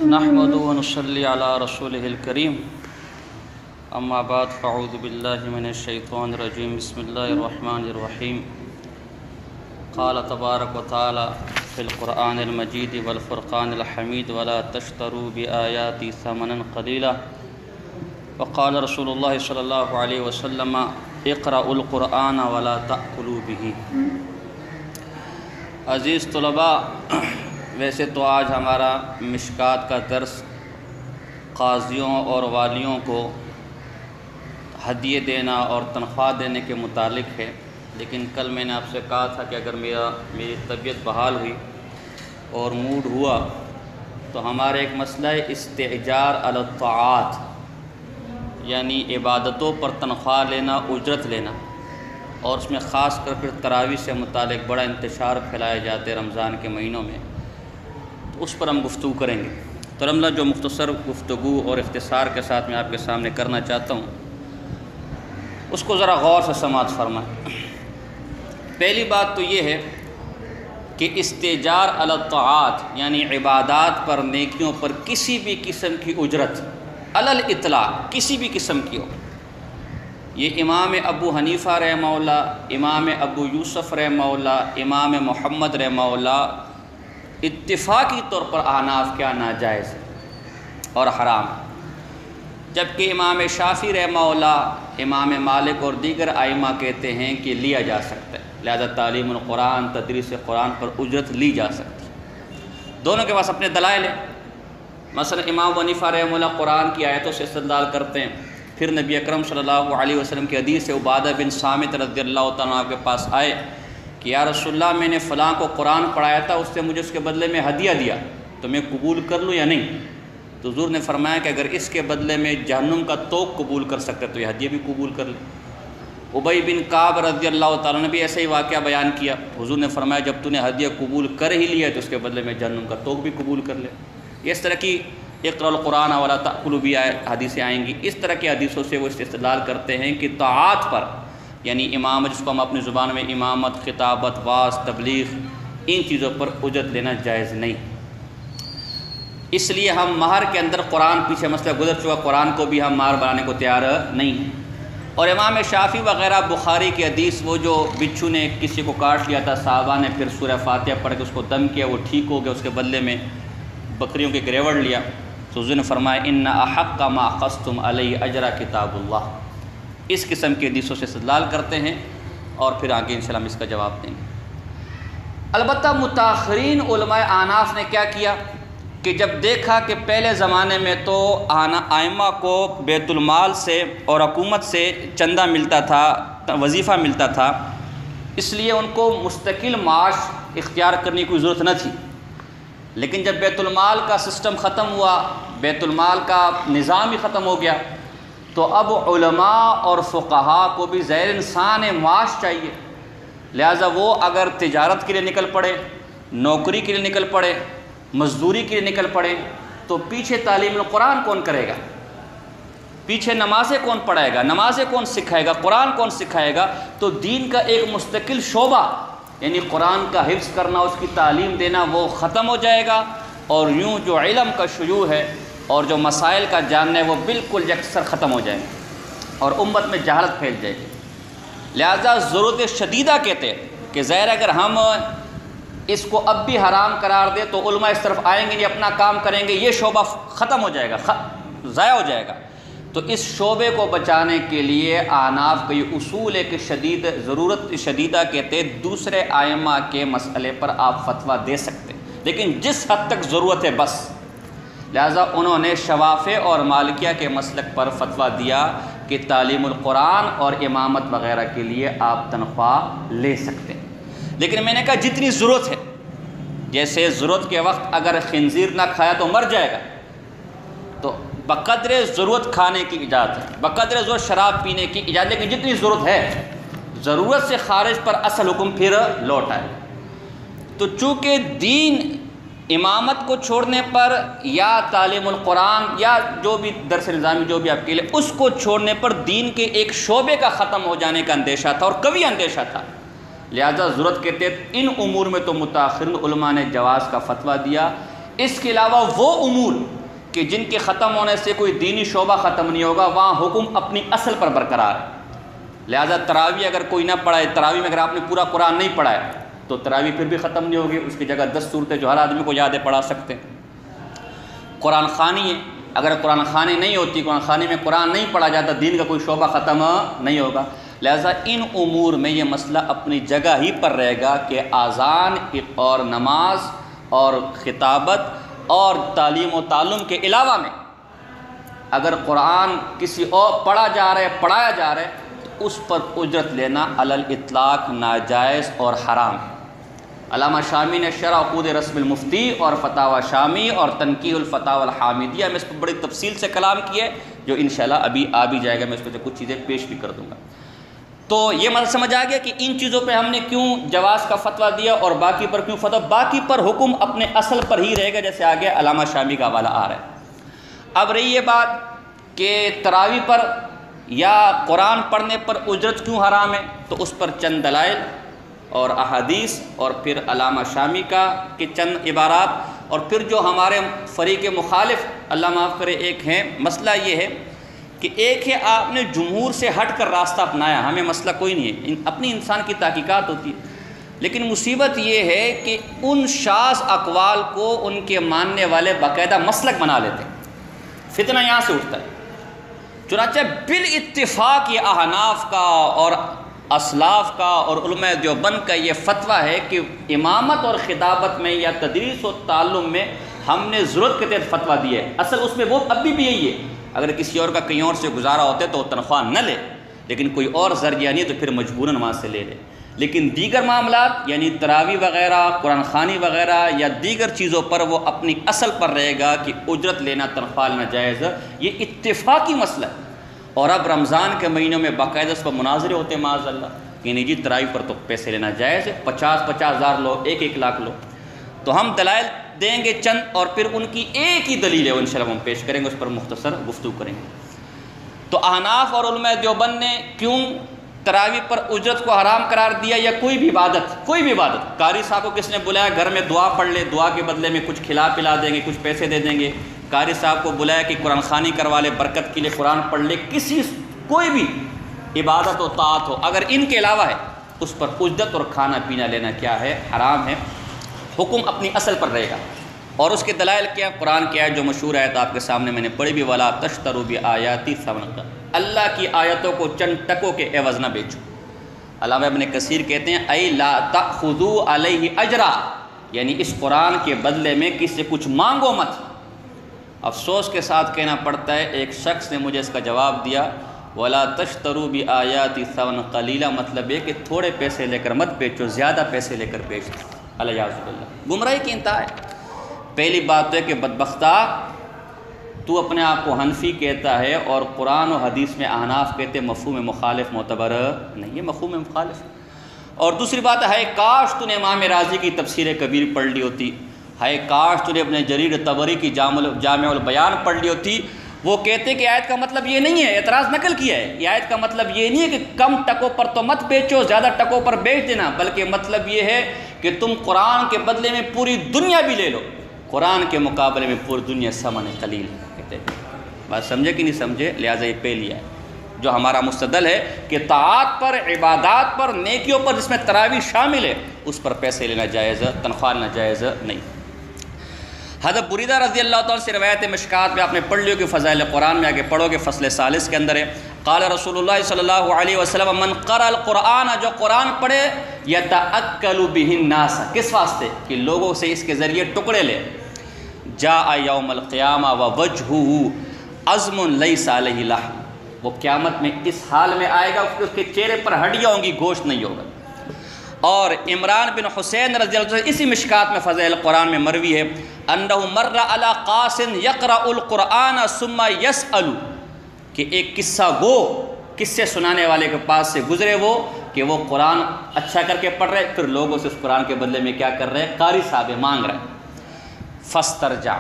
نحمد و نصلی علی رسولہ الکریم اما بعد فاعوذ باللہ من الشیطان الرجیم بسم اللہ الرحمن الرحیم قال تبارک و تعالی فی القرآن المجید والفرقان الحمید ولا تشتروا بآیاتی ثمنا قلیلا وقال رسول اللہ صلی اللہ علیہ وسلم اقرأوا القرآن ولا تأکلوا به۔ عزیز طلباء، ویسے تو آج ہمارا مشکات کا درس قاضیوں اور والیوں کو ہدیے دینا اور تنخواہ دینے کے متعلق ہے، لیکن کل میں نے آپ سے کہا تھا کہ اگر میری طبیعت بحال ہوئی اور موڈ ہوا تو ہمارا ایک مسئلہ ہے استئجار علی الطاعات، یعنی عبادتوں پر تنخواہ لینا، اجرت لینا، اور اس میں خاص کر پھر تراویح سے متعلق بڑا انتشار پھیلائے جاتے ہیں رمضان کے مہینوں میں، تو اس پر ہم گفتگو کریں گے۔ تو الحمدللہ جو مختصر گفتگو اور اختصار کے ساتھ میں آپ کے سامنے کرنا چاہتا ہوں اس کو ذرا غور سے سماعت فرمائیں۔ پہلی بات تو یہ ہے کہ استئجار علی الطاعات یعنی عبادات پر، نیکیوں پر کسی بھی قسم کی اجرت علی الاطلاق کسی بھی قسم کی ہو، یہ امام ابو حنیفہ رحمہ اللہ، امام ابو یوسف رحمہ اللہ، امام محمد رحمہ اللہ اتفاقی طور پر احناف کیا ناجائز ہے اور حرام، جبکہ امام شافعی رحمہ اللہ، امام مالک اور دیگر ائمہ کہتے ہیں کہ لیا جا سکتا ہے، لہذا تعلیم القرآن، تدریس قرآن پر اجرت لی جا سکتی ہے۔ دونوں کے پاس اپنے دلائل ہیں۔ مثلا امام حنیفہ رحمہ اللہ قرآن کی آیتوں سے استدلال کرتے ہیں، پھر نبی اکرم صلی اللہ علیہ وسلم کی حدیث سے عبادہ بن صامت رضی اللہ تعالیٰ عنہ کے پاس آئے کہ یا رسول اللہ، میں نے فلاں کو قرآن پڑھایا تھا، اس نے مجھے اس کے بدلے میں ہدیہ دیا، تو میں قبول کر لوں یا نہیں؟ تو حضور نے فرمایا کہ اگر اس کے بدلے میں جہنم کا توق قبول کر سکتے تو یہ ہدیہ بھی قبول کر لیں۔ ابی بن کعب رضی اللہ تعالیٰ نے بھی ایسا ہی واقعہ بیان کیا، حضور نے فرمایا جب تو نے ہدیہ قبول کر ہی لیا تو اس کے بدلے میں جہنم کا توق بھی قبول کر لے۔ اس طرح کی اقرأ القرآن ولا تأکلوا بھی حدیثیں آئیں گی۔ اس طرح کی حدیثوں سے وہ استدلال کرتے ہیں کہ طاعات پر، یعنی امامت، جس کو ہم اپنی زبان میں امامت، خطابت، واعظ، تبلیغ، ان چیزوں پر اجرت لینا جائز نہیں۔ اس لیے ہم مہر کے اندر قرآن، پیچھے مسئلہ گزر چکا، قرآن کو بھی ہم مہر بنانے کو تیار نہیں ہیں۔ اور امام شافعی وغیرہ بخاری کی حدیث، وہ جو بچھو نے کسی کو کاٹ لیا تھا، صحابہ نے پھر سورہ فاتحہ پڑھ کے اس کو دم کیا، وہ ٹھیک ہو گیا، اس کے بدلے میں بکریوں کے گریوڑ لیا، تو حضور نے فرمایا ان احق ما اخذتم علیہ اجر کتاب اللہ۔ اس قسم کی حدیثوں سے استدلال کرتے ہیں اور پھر آگے انشاءاللہ ہم اس کا جواب دیں گے۔ البتہ متاخرین علماء احناف نے کیا کیا کہ جب دیکھا کہ پہلے زمانے میں تو ائمہ کو بیت المال سے اور حکومت سے چندہ ملتا تھا، وظیفہ ملتا تھا، اس لیے ان کو مستقل معاش اختیار کرنے کی ضرورت نہ تھی، لیکن جب بیت المال کا سسٹم ختم ہوا، بیت المال کا نظام ہی ختم ہو گیا، تو اب علماء اور فقہاء کو بھی زیر انسان معاش چاہیے، لہٰذا وہ اگر تجارت کے لیے نکل پڑے، نوکری کے لیے نکل پڑے، مزدوری کے لیے نکل پڑے، تو پیچھے تعلیم القرآن کون کرے گا؟ پیچھے نمازیں کون پڑھائے گا؟ نمازیں کون سکھائے گا؟ قرآن کون سکھائے گا؟ تو دین کا ایک مستقل شعبہ، یعنی قرآن کا حفظ کرنا، اس کی تعلیم دینا، وہ ختم ہو جائے گا، اور یوں جو علم کا شیوع ہے اور جو مسائل کا جاننا ہے وہ بالکل یکسر ختم ہو جائیں گے اور امت میں جہالت پھیل جائے گی۔ لہذا ضرورت شدیدہ کہتے ہیں کہ ظاہر اگر ہم اس کو اب بھی حرام قرار دیں تو علماء اس طرف آئیں گے نہیں، اپنا کام کریں گے، یہ شعبہ ختم ہو جائے گا، ضائع ہو جائے گا۔ تو اس شعبے کو بچانے کے لیے احناف کا یہ اصول ہے کہ ضرورت شدیدہ کہتے ہیں دوسرے ائمہ کے مسئلے پر آپ فتویٰ دے سکتے ہیں، لیکن جس حد تک ضرورت ہے بس۔ لہذا انہوں نے شوافع اور مالکیہ کے مسلک پر فتویٰ دیا کہ تعلیم القرآن اور امامت وغیرہ کے لیے آپ تنخواہ لے سکتے ہیں، لیکن میں نے کہا جتنی ضرورت ہے، جیسے ضرورت کے وقت اگر خنزیر نہ کھایا تو مر جائے گا، تو بقدر ضرورت کھانے کی اجازت ہے، بقدر ضرورت شراب پینے کی اجازت، لیکن جتنی ضرورت ہے، ضرورت سے خارج پر اصل حکم پھر لوٹ آئے۔ تو چونکہ دین امامت کو چھوڑنے پر یا تعلیم القرآن یا جو بھی درس نظامی جو بھی آپ کے لیے، اس کو چھوڑنے پر دین کے ایک شعبے کا ختم ہو جانے کا اندیشہ تھا اور قوی اندیشہ تھا، لہذا ضرورت کے تحت ان امور میں تو متاخرین علماء نے جواز کا فتویٰ دیا اس کے علاوہ وہ امور کہ جن کے ختم ہونے سے کوئی دینی شعبہ ختم نہیں ہوگا، وہاں حکم اپنی اصل پر برقرار ہے۔ لہٰذا تراویح اگر کوئی نہ پڑھائے، تراویح میں اگر آپ نے پورا قرآن نہیں پڑھا ہے تو تراویح پھر بھی ختم نہیں ہوگی، اس کی جگہ 10 صورتیں جو ہر آدمی کو یاد ہے پڑھا سکتے ہیں۔ قرآن خوانی ہے، اگر قرآن خوانی نہیں ہوتی، قرآن خوانی میں قرآن نہیں پڑھا جاتا، دین کا کوئی شعبہ ختم نہیں ہوگا۔ لہٰذا ان امور میں یہ مسئلہ اپنی جگہ ہی پر رہے گا کہ اذان اور نماز اور خطابت اور تعلیم و تعلم کے علاوہ میں اگر قرآن کسی اور پڑھا جا رہا ہے، پڑھایا جا رہا ہے، تو اس پر اجرت لینا علی الاطلاق ناجائز اور حرام ہے۔ علامہ شامی نے شرح عقود رسم المفتی اور فتاوی شامی اور تنقیح الفتاوی الحامدیہ میں اس پر بڑی تفصیل سے کلام کیا ہے، جو انشاءاللہ ابھی آ بھی جائے گا، میں اس پہ کچھ چیزیں پیش بھی کر دوں گا۔ تو یہ مطلب سمجھ آ گیا کہ ان چیزوں پہ ہم نے کیوں جواز کا فتویٰ دیا اور باقی پر کیوں فتویٰ، باقی پر حکم اپنے اصل پر ہی رہے گا، جیسے آگے علامہ شامی کا حوالہ آ رہا ہے۔ اب رہی یہ بات کہ تراویح پر یا قرآن پڑھنے پر اجرت کیوں حرام ہے، تو اس پر چند دلائل اور احادیث اور پھر علامہ شامی کا کہ چند عبارات، اور پھر جو ہمارے فریق مخالف اللہ معاف کرے ایک ہیں، مسئلہ یہ ہے کہ ایک ہے آپ نے جمہور سے ہٹ کر راستہ اپنایا، ہمیں مسئلہ کوئی نہیں ہے، اپنی انسان کی تحقیقات ہوتی ہے، لیکن مصیبت یہ ہے کہ ان شاذ اقوال کو ان کے ماننے والے باقاعدہ مسلک بنا لیتے ہیں، فتنہ یہاں سے اٹھتا ہے۔ چنانچہ بالاتفاق یہ احناف کا اور اسلاف کا اور علماء دیوبند کا یہ فتویٰ ہے کہ امامت اور خطابت میں یا تدریس و تعلم میں ہم نے ضرورت کے تحت فتویٰ دیا ہے۔ اصل اس میں وہ اب بھی یہی ہے، اگر کسی اور کا کہیں اور سے گزارا ہوتا ہے تو وہ تنخواہ نہ لے، لیکن کوئی اور ذریعہ نہیں تو پھر مجبوراً وہاں سے لے لے۔ لیکن دیگر معاملات یعنی تراویح وغیرہ، قرآن خوانی وغیرہ یا دیگر چیزوں پر وہ اپنی اصل پر رہے گا کہ اجرت لینا، تنخواہ لینا جائز، یہ اتفاقی مسئلہ ہے۔ اور اب رمضان کے مہینوں میں باقاعدہ اس پر مناظرے ہوتے ہیں معاذ اللہ کہ نہیں جی تراویح پر تو پیسے لینا جائز ہے، 50,000 ہزار لو، 1 لاکھ لو۔ تو ہم دلائل دیں گے چند، اور پھر ان کی ایک ہی دلیل ہے وہ انشاءاللہ ہم پیش کریں گے، اس پر مختصر گفتگو کریں گے۔ تو احناف اور علماء دیوبند نے کیوں تراویح پر اجرت کو حرام قرار دیا، یا کوئی بھی عبادت، قاری صاحب کو کس نے بلایا گھر میں دعا پڑھ لے، دعا کے بدلے میں کچھ کھلا پلا دیں گے، کچھ پیسے دے دیں گے، قاری صاحب کو بلایا کہ قرآن خوانی کروا لے، برکت کے لیے قرآن پڑھ لے، کوئی بھی عبادت و طاعت ہو، اگر ان کے علاوہ ہے اس پر اجرت اور کھانا پینا لینا کیا ہے، حرام ہے، حکم اپنی اصل پر رہے گا۔ اور اس کے دلائل کیا، قرآن کی آیت جو مشہور آیت آپ کے سامنے میں نے پڑھی بھی، وَلَا تَشْتَرُوا بِآيَاتِي ثَمَنًا، اللہ کی آیتوں کو چند ٹکوں کے عوض نہ بیچو۔ علامہ ابن کثیر کہتے ہیں اَيْ لَا تَأْخُذُوا عَلَيْهِ أَجْرًا، یعنی اس قرآن کے بدلے میں کسی سے کچھ مانگو مت۔ افسوس کے ساتھ کہنا پڑتا ہے، ایک شخص نے مجھے اس کا جواب دیا، وَلَا تَشْتَرُوا بِآيَاتِ ثَمَنًا قَلِيلًا، مطلب یہ کہ تھوڑے پیسے لے کر مت بیچو، زیادہ پیسے لے کر بیچ دو۔ الیاذ باللہ، گمراہی کی انتہا ہے۔ پہلی بات تو ہے کہ بدبختہ تو اپنے آپ کو حنفی کہتا ہے، اور قرآن و حدیث میں احناف کہتے ہیں مفہوم مخالف معتبر نہیں، یہ مفہوم مخالف۔ اور دوسری بات ہے کاش تو نے امام راضی کی تفسیر کبیر پڑھ لی ہوتی، ہے کاش تو نے اپنے جریر طبری کی جامع البیان پڑھ لی ہوتی۔ وہ کہتے کہ آیت کا مطلب یہ نہیں ہے، اعتراض نقل کیا ہے، یہ آیت کا مطلب یہ نہیں ہے کہ کم ٹکوں پر تو مت بیچو، زیادہ ٹکوں پر بیچ دینا، بلکہ مطلب یہ ہے کہ تم قرآن کے بدلے میں پوری دنیا بھی لے لو، قرآن کے مقابلے میں پوری دنیا ثمن قلیل کہتے ہیں۔ بات سمجھے کہ نہیں سمجھے؟ لہٰذا یہ پہ لیا ہے جو ہمارا مستدل ہے کہ طاعات پر، عبادات پر، نیکیوں پر جس میں تراویح شامل ہے، اس پر پیسے لینا جائز، تنخواہ لینا جائز نہیں۔ حضرت بریدہ رضی اللہ تعالیٰ سے روایت مشکات میں آپ نے پڑھ لیو کہ فضائل قرآن میں آگے پڑھو گے، فصل 40 کے اندر ہے، قال رسول اللہ صلی اللہ علیہ وسلم من قرأ القرآن، جو قرآن پڑھے، یتأکل بہ الناس، کس واسطے کہ لوگوں سے اس کے ذریعے ٹکڑے لے، جاء یوم القیامہ ووجہہ عظم لیس علیہ لحم، وہ قیامت میں اس حال میں آئے گا کہ اس کے چہرے پر ہڈیاں ہوں گی، گوشت نہیں ہوگا۔ اور عمران بن حسین رضی اللہ عنہ اسی مشکات میں فضائل قرآن میں مروی ہے، انہ مر علی قاص یقرأ القرآن ثم یسأل، کہ ایک قصہ گو، قصے سنانے والے کے پاس سے گزرے وہ کہ وہ قرآن اچھا کر کے پڑھ رہے، پھر لوگوں سے اس قرآن کے بدلے میں کیا کر رہے، قاری صاحب مانگ رہے۔ فاسترجع،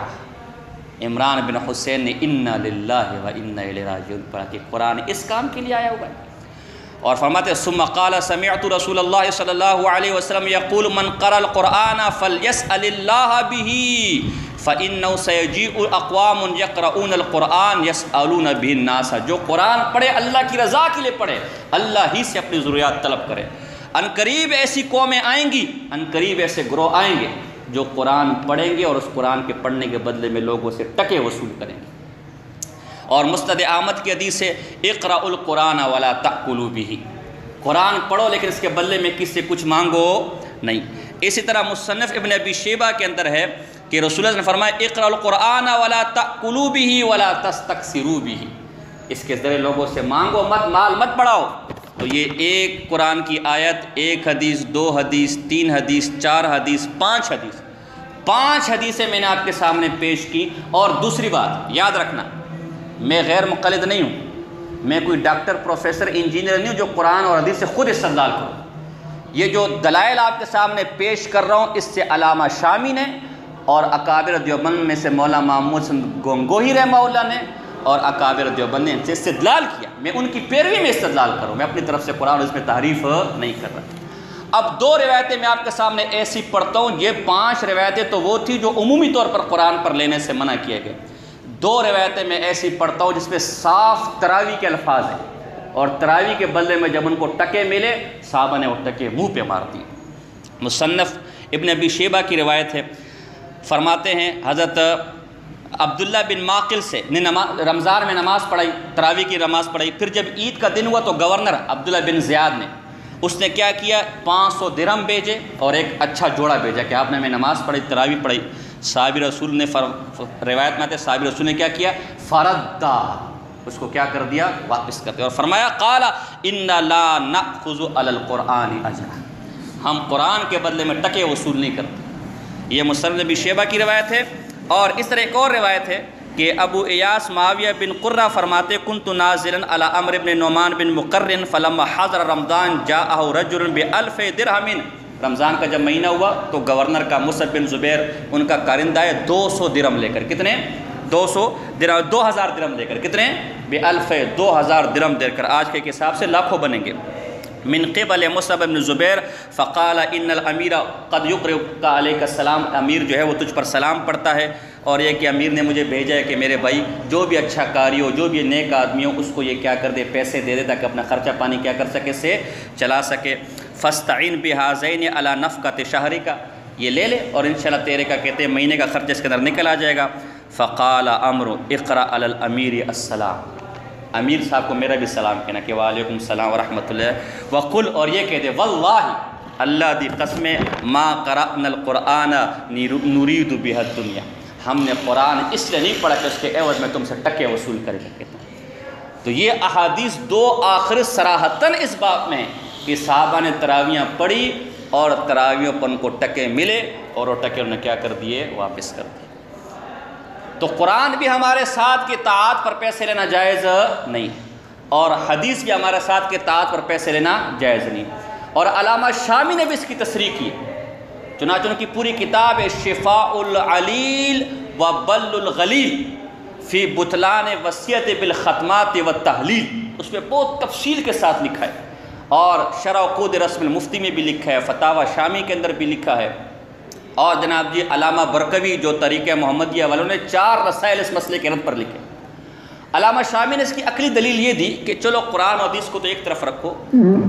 عمران بن حسین نے انا للہ و انا الیہ راجعون پڑھا کہ قرآن اس کام کے لیے آیا ہوا ہے۔ اور فرماتے ہیں ثم قال سمعت رسول اللہ صلی اللہ علیہ وسلم یقول من قرأ القرآن فلیسأل اللہ بہ فإنہ سیجیء اقوام یقرؤون القرآن یسألون بہ الناس. جو قرآن پڑھے اللہ کی رضا کے لیے پڑھے، اللہ ہی سے اپنی ضروریات طلب کرے. ان قریب ایسی قومیں آئیں گی، ان قریب ایسے گروہ آئیں گے جو قرآن پڑھیں گے اور اس قرآن کے پڑھنے کے بدلے میں لوگوں سے ٹکے وصول کریں گے. اور مسند احمد کی حدیث ہے اقرأوا القرآن ولا تأکلوا بہ، قرآن پڑھو لیکن اس کے بدلے میں کس سے کچھ مانگو نہیں. اسی طرح مصنف ابن ابی شیبہ کے اندر ہے کہ رسول اللہ نے فرمایا اقرأوا القرآن ولا تأکلوا بہ ولا تستکثروا بہ، اس کے ذریعے لوگوں سے مانگو مت، مال مت بڑھاؤ. تو یہ ایک قرآن کی آیت، ایک حدیث، دو حدیث، تین حدیث، چار حدیث، پانچ حدیثیں میں نے آپ کے سامنے پیش کی. اور دوسری بات یاد رکھنا، میں غیر مقلد نہیں ہوں، میں کوئی ڈاکٹر، پروفیسر، انجینئر نہیں ہوں جو قرآن اور حدیث سے خود استدلال کروں. یہ جو دلائل آپ کے سامنے پیش کر رہا ہوں، اس سے علامہ شامی نے اور اکابر دیوبند میں سے مولانا محمود گنگوہی رحمہ اللہ نے اور اکابر دیوبند نے ان سے استدلال کیا. میں ان کی پیروی میں استدلال کروں، میں اپنی طرف سے قرآن اور اس میں تحریف نہیں کر رہا. اب دو روایتیں میں آپ کے سامنے ایسی پڑھتا ہوں. یہ 5 روایتیں تو وہ تھی جو عمومی طور پر قرآن پر لینے سے منع کیے گئے. 2 روایتیں میں ایسی پڑھتا ہوں جس میں صاف تراوی کے الفاظ ہیں، اور تراوی کے بدلے میں جب ان کو ٹکے ملے صحابہ نے وہ ٹکے منہ پہ مار دی. مصنف ابن ابی شیبہ کی روایت ہے، فرماتے ہیں حضرت عبداللہ بن معقل سے نے رمضان میں نماز پڑھائی، تراوی کی نماز پڑھائی. پھر جب عید کا دن ہوا تو گورنر عبداللہ بن زیاد نے اس نے کیا کیا، 500 درہم بھیجے اور ایک اچھا جوڑا بھیجا کہ آپ نے ہمیں نماز پڑھی، تراوی پڑھی. صحابی رسول نے روایت میں آتے صحابی رسول نے کیا کیا، فردہ، اس کو کیا کر دیا، واپس کر دیا. اور فرمایا قال ان لا نأخذ علی القرآن اجرا، ہم قرآن کے بدلے میں ٹکے وصول نہیں کرتے. یہ مصنف ابی شیبہ کی روایت ہے. اور اس طرح ایک اور روایت ہے کہ ابو ایاس معاویہ بن قرہ فرماتے کنت نازلا علی عمرو بن نعمان بن مقرن فلما حضر رمضان جاءہ رجل ب1000 درہم. رمضان کا جب مہینہ ہوا تو گورنر کا مصعب بن زبیر ان کا کارندہ ہے 200 درہم لے کر، کتنے، 200 درہم، 2000 درہم لے کر، کتنے، ب1000، 2000 درہم دے کر، آج کے حساب سے لاکھوں بنیں گے. من قبل مصعب بن زبیر فقال ان الامیر قد یقرئک علیک السلام، امیر جو ہے وہ تجھ پر سلام پڑھتا ہے. اور یہ کہ امیر نے مجھے بھیجا ہے کہ میرے بھائی جو بھی اچھا کاری ہو، جو بھی نیک آدمی ہو، اس کو یہ کیا کر دے، پیسے دے دے تاکہ اپنا خرچہ پانی کیا کر سکے، سے چلا سکے. فاستعین بہذین علی نفقۃ شہرک، یہ لے لے اور انشاءاللہ تیرے کا کہتے ہیں مہینے کا خرچہ اس کے اندر نکل آ جائے گا. فقال عمرو اقرأ علی الامیر السلام، امیر صاحب کو میرا بھی سلام کہنا کہ وعلیکم السلام ورحمۃ اللہ. وقل، اور یہ کہہ دے واللہ، اللہ دی قسم، ما قرأنا القرآن نرید بہ الدنیا، ہم نے قرآن اس لیے نہیں پڑھا کہ اس کے عوض میں تم سے ٹکے وصول کرے سکتے. تو یہ احادیث 2 آخر صراحتاً اس بات میں کہ صحابہ نے تراویاں پڑھی اور تراویوں پر ان کو ٹکے ملے اور وہ ٹکے انہوں نے کیا کر دیے، واپس کر دیے. تو قرآن بھی ہمارے ساتھ کی اطاعت پر پیسے لینا جائز نہیں، اور حدیث بھی ہمارے ساتھ کی اطاعت پر پیسے لینا جائز نہیں. اور علامہ شامی نے بھی اس کی تصریح کی، چنانچہ ان کی پوری کتاب ہے شفاء العلیل و بل الغلیل فی بطلان وصیت بالختمات والتحلیل، اس میں بہت تفصیل کے ساتھ لکھا ہے. اور شرح قود رسم المفتی میں بھی لکھا ہے، فتاوی شامی کے اندر بھی لکھا ہے. اور جناب جی علامہ برقوی جو طریقہ محمدیہ والوں نے 4 رسائل اس مسئلے کے رد پر لکھے. علامہ شامی نے اس کی عقلی دلیل یہ دی کہ چلو قرآن و حدیث کو تو ایک طرف رکھو،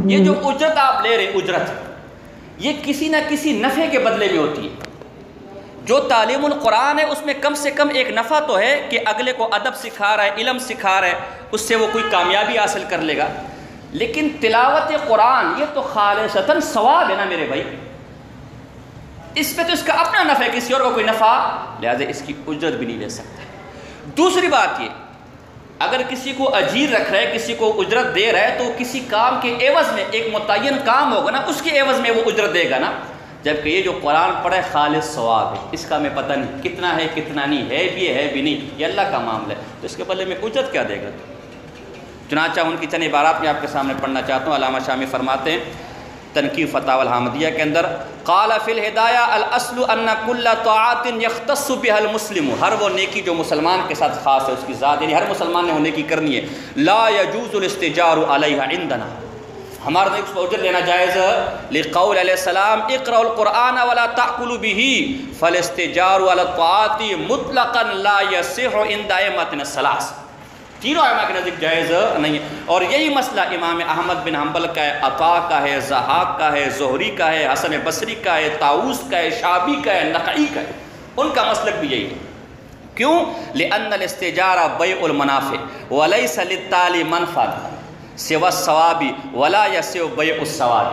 یہ جو اجرت آپ لے رہے اجرت، یہ کسی نہ کسی نفع کے بدلے میں ہوتی ہے. جو تعلیم القرآن ہے اس میں کم سے کم ایک نفع تو ہے کہ اگلے کو ادب سکھا رہا ہے، علم سکھا رہا ہے، اس سے وہ کوئی کامیابی حاصل کر لے گا. لیکن تلاوت قرآن یہ تو خالصتاً ثواب ہے نا میرے بھائی، اس پہ تو اس کا اپنا نفع ہے، کسی اور کو کوئی نفع، لہذا اس کی اجرت بھی نہیں لے سکتا. دوسری بات یہ، اگر کسی کو اجیر رکھ رہا ہے، کسی کو اجرت دے رہا ہے، تو کسی کام کے عوض میں ایک متعین کام ہوگا نا، اس کے عوض میں وہ اجرت دے گا نا. جبکہ یہ جو قرآن پڑھے خالص ثواب ہے، اس کا میں پتہ نہیں کتنا ہے کتنا نہیں ہے، بھی ہے بھی نہیں، یہ اللہ کا معاملہ ہے، تو اس کے بدلے میں اجرت کیا دے گا. چنانچہ ان کی چند عبارات میں آپ کے سامنے پڑھنا چاہتا ہوں. علامہ شامی فرماتے ہیں تنقیح فتاوی الحامدیہ کے اندر، قال فی الہدایہ الاصل ان کل طاعت یختص بها المسلم، ہر وہ نیکی جو مسلمان کے ساتھ خاص ہے، اس کی ذات، یعنی ہر مسلمان نے وہ نیکی کرنی ہے. لا یجوز الاستجار علیہا عندنا، ہمارے نبی اس پر اجر لینا جائز ہے۔ لقول علیہ السلام اقرأوا القرآن ولا تأکلوا به فالاستجار على الطاعات مطلقا لا يصح عند ائمة الثلاث، تینوں ائمہ کے نزدیک جائز نہیں ہے۔ اور یہی مسئلہ امام احمد بن حنبل کا ہے، عطا کا ہے، ضحاک کا ہے، زہری کا ہے، حسن بصری کا ہے، طاؤس کا ہے، شعبی کا ہے، نخعی کا ہے، ان کا مسلک بھی یہی ہے۔ کیوں؟ لأن الاستجارہ بیع المنافع وليس للتالي منفعة سوى الثواب ولا يسع بيع الثواب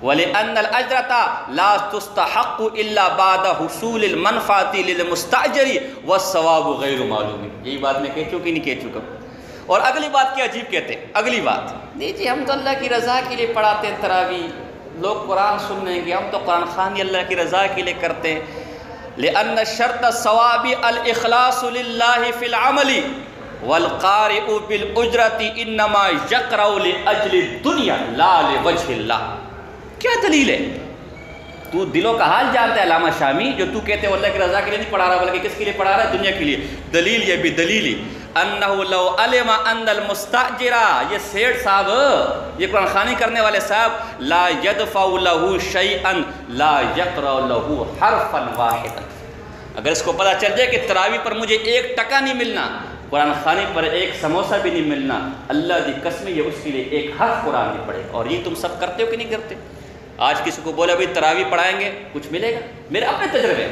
ولأن الأجرة لا تستحق إلا بعد حصول المنفعة للمستأجر والثواب غير معلوم۔ یہی بات میں کہہ چکی نہیں کہہ چکا؟ اور اگلی بات کیا عجیب کہتے ہیں، اگلی بات دیجیے ہم تو اللہ کی رضا کے لیے پڑھاتے ہیں تراویح، لوگ قرآن سن رہے ہیں کہ ہم تو قرآن خوانی اللہ کی رضا کے لیے کرتے ہیں۔ لأن شرط الثواب الإخلاص لله في العمل والقارئ بالأجرة انما يقرأ لأجل الدنيا لا لوجه الله۔ کیا دلیل ہے؟ تو دلوں کا حال جانتا ہے علامہ شامی، جو تو کہتے ہیں اللہ کی رضا کے لیے نہیں پڑھا رہا بلکہ کس کے لیے پڑھا رہا ہے؟ دنیا کے لیے۔ دلیل یہ بھی دلیل انہ لو علم ان المستاجر، یہ سیٹ صاحب، یہ قرآن خوانی کرنے والے صاحب، لا يدفع له شيئا لا يقرأ له حرفا واحدا، اگر اس کو پتہ چل جائے کہ تراویح پر مجھے 1 ٹکا نہیں ملنا، قرآن خوانی پر 1 سموسہ بھی نہیں ملنا، اللہ دی قسم یہ اس کے لیے 1 حرف قرآن نہیں پڑھے۔ اور یہ تم سب کرتے ہو کہ نہیں کرتے؟ آج کسی کو بولے بھائی تراویح پڑھائیں گے، کچھ ملے گا؟ میرے اپنے تجربے،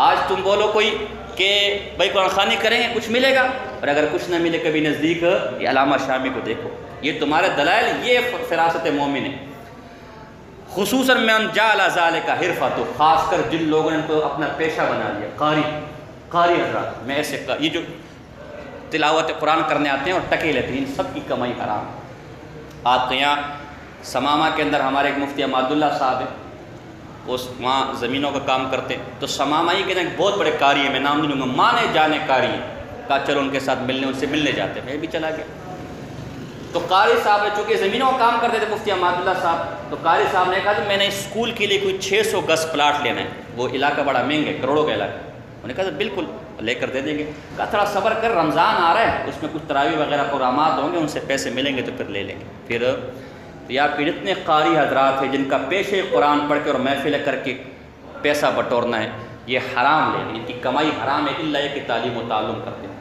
آج تم بولو کوئی کہ بھائی قرآن خوانی کریں گے، کچھ ملے گا؟ اور اگر کچھ نہ ملے کبھی نزدیک، یہ علامہ شامی کو دیکھو، یہ تمہارے دلائل، یہ فراست مومن ہے۔ خصوصاً من جعل ذالک حرفہ، تو خاص کر جن لوگوں نے ان کو اپنا پیشہ بنا لیا، قاری حضرات، میں ایسے یہ جو تلاوت قرآن کرنے آتے ہیں اور ٹکے لیتے ہیں، ان سب کی کمائی حرام۔ آپ کے یہاں سمامہ کے اندر ہمارے ایک مفتی عماد اللہ صاحب ہیں، اس وہاں زمینوں کا کام کرتے ہیں، تو سمامہ ہی کے اندر ایک بہت بڑے قاری ہیں، میں نام نہیں لوں گا، مانے جانے قاری ہیں، کہا چلو ان کے ساتھ ملنے، ان سے ملنے جاتے ہیں، میں بھی چلا گیا۔ تو قاری صاحب نے چونکہ زمینوں کا کام کرتے تھے مفتی عماد اللہ صاحب، تو قاری صاحب نے کہا کہ میں نے اسکول کے لیے کوئی 600 گز پلاٹ لینا ہے، وہ علاقہ بڑا مہنگا ہے، کروڑوں کا علاقہ۔ انہوں نے کہا بالکل لے کر دے دیں گے۔ کہا تھوڑا صبر کر، رمضان آ رہا ہے، اس میں کچھ تراویح وغیرہ پروگرامات ہوں گے، ان سے پیسے ملیں گے تو پھر لے لیں گے۔ پھر یا پھر اتنے قاری حضرات ہیں جن کا پیشے قرآن پڑھ کے اور محفل کر کے پیسہ بٹورنا ہے، یہ حرام لے، ان کی کمائی حرام ہے، اللہ یہ کہ تعلیم و تعلم کرتے ہیں۔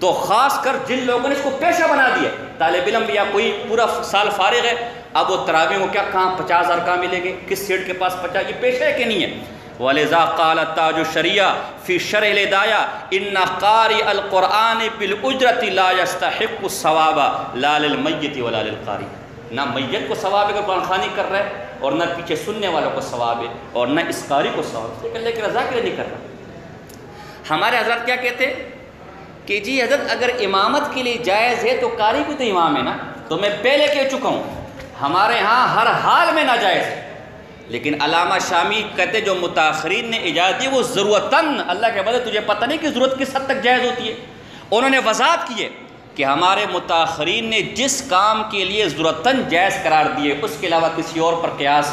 تو خاص کر جن لوگوں نے اس کو پیشہ بنا دیا، طالب علم بھی یا کوئی پورا سال فارغ ہے، اب وہ تراویح کو کیا کہاں 50,000 کہاں ملیں گے، کس سیٹ کے پاس 50، یہ پیشہ ہے کہ نہیں ہے؟ وَلِذَا قَالَ تَاجُ الشَّرِيعَةِ فِي شَرْحِ الْهِدَایَةِ إِنَّ قَارِئَ الْقُرْآنِ بِالْأُجْرَةِ لَا يَسْتَحِقُّ الثَّوَابَ لَا لِلْمَيِّتِ وَلَا لِلْقَارِئِ، نہ میت کو ثواب ہے کہ قرآن خوانی کر رہا ہے، اور نہ پیچھے سننے والوں کو ثواب ہے، اور نہ اس قاری کو ثواب ہے، اللہ کی رضا کے لیے نہیں کر رہا۔ ہمارے حضرات کیا کہتے ہیں کہ جی حضرت اگر امامت کے لیے جائز ہے تو قاری بھی تو امام ہے نا، تو میں پہلے کہہ چکا ہوں ہمارے ہاں ہر حال میں ناجائز ہے، لیکن علامہ شامی کہتے جو متاخرین نے اجازت دی وہ ضرورتاً، اللہ کے بدلے تجھے پتہ نہیں کہ ضرورت کس حد تک جائز ہوتی ہے، انہوں نے وضاحت کی ہے کہ ہمارے متاخرین نے جس کام کے لیے ضرورتاً جائز قرار دیے اس کے علاوہ کسی اور پر قیاس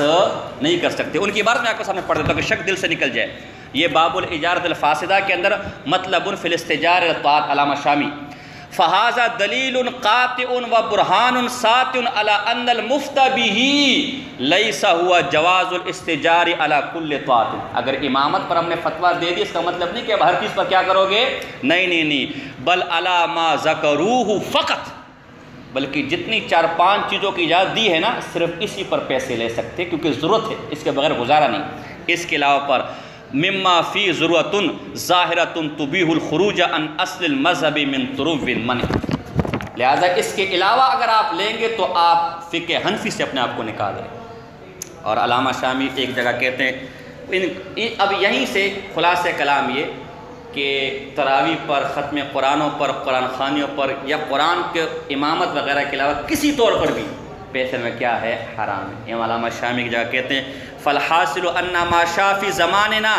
نہیں کر سکتے۔ ان کی بات میں آپ کو سامنے پڑھ دیتا ہوں کہ شک دل سے نکل جائے۔ یہ باب الاجارۃ الفاسدہ کے اندر مطلب فی الاستجار الطاعت علامہ شامی، فہذا دلیل قاطع و برہان ساطع علی ان المفتى به لیس هو جواز الاستجار علی کل طاعت۔ اگر امامت پر ہم نے فتویٰ دے دی اس کا مطلب نہیں کہ اب ہر چیز پر کیا کرو گے، نہیں، بل علی ما ذکروہ فقط، بلکہ جتنی 4-5 چیزوں کی اجازت دی ہے نا صرف اسی پر پیسے لے سکتے کیونکہ ضرورت ہے، اس کے بغیر گزارا نہیں۔ اس کے علاوہ پر مما فی ضرورت ظاہرۃ تبیح الخروج عن اصل المذہب من طرق المنع، لہذا اس کے علاوہ اگر آپ لیں گے تو آپ فقہ حنفی سے اپنے آپ کو نکال دیں۔ اور علامہ شامی ایک جگہ کہتے ہیں، اب یہیں سے خلاصہ کلام یہ کہ تراویح پر، ختم قرآنوں پر، قرآن خوانیوں پر یا قرآن کے امامت وغیرہ کے علاوہ کسی طور پر بھی پیسے میں کیا ہے، حرام ہے۔ یہ علامہ شامی کی جگہ کہتے ہیں فالحاصل ان ما شاء فی زماننا